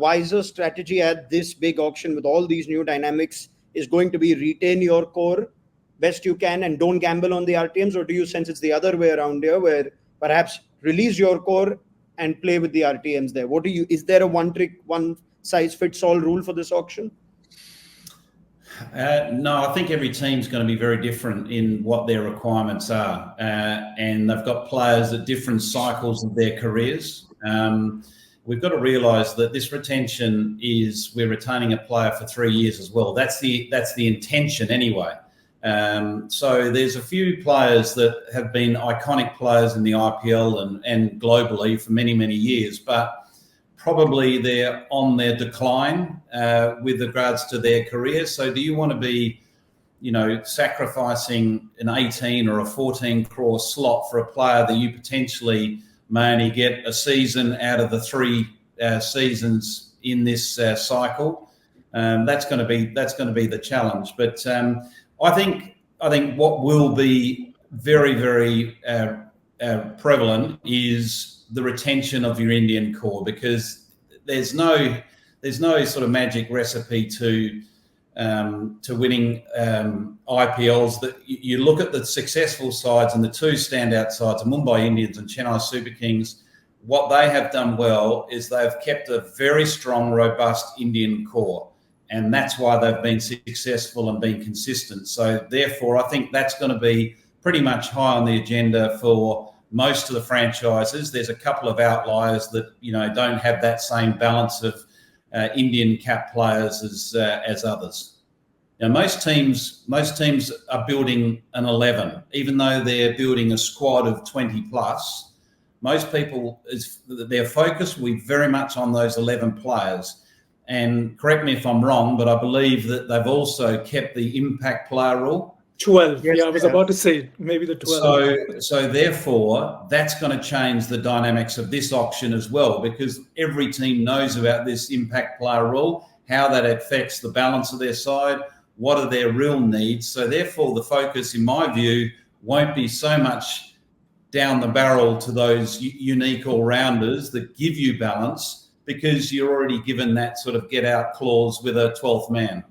wiser strategy at this big auction with all these new dynamics is going to be retain your core best you can and don't gamble on the RTMs? Or do you sense it's the other way around here, where perhaps release your core and play with the RTMs there? Is there a one size fits all rule for this auction? No, I think every team's going to be very different in what their requirements are, and they've got players at different cycles of their careers. We've got to realise that this retention we're retaining a player for 3 years as well. That's the intention anyway. So there's a few players that have been iconic players in the IPL and globally for many, many years, but probably they're on their decline with regards to their career. So do you want to be, sacrificing an 18 or a 14 crore slot for a player that you potentially may only get a season out of the 3 seasons in this cycle? That's going to be the challenge. But I think what will be very, very prevalent is the retention of your Indian core, because there's no sort of magic recipe to winning IPLs. That you look at the successful sides, and the 2 standout sides, the Mumbai Indians and Chennai Super Kings. What they have done well is they've kept a very strong, robust Indian core, and that's why they've been successful and been consistent. So therefore, I think that's going to be pretty much high on the agenda for most of the franchises. There's a couple of outliers that don't have that same balance of Indian cap players as others. Now, most teams are building an 11, even though they're building a squad of 20 plus. Most people, their focus will be very much on those 11 players. And correct me if I'm wrong, but I believe that they've also kept the impact player rule. 12. Yes, yeah, I was about to say maybe the 12. So therefore, that's going to change the dynamics of this auction as well, because every team knows about this impact player rule, how that affects the balance of their side, what are their real needs. So therefore, the focus, in my view, won't be so much down the barrel to those unique all-rounders that give you balance, because you're already given that sort of get-out clause with a 12th man.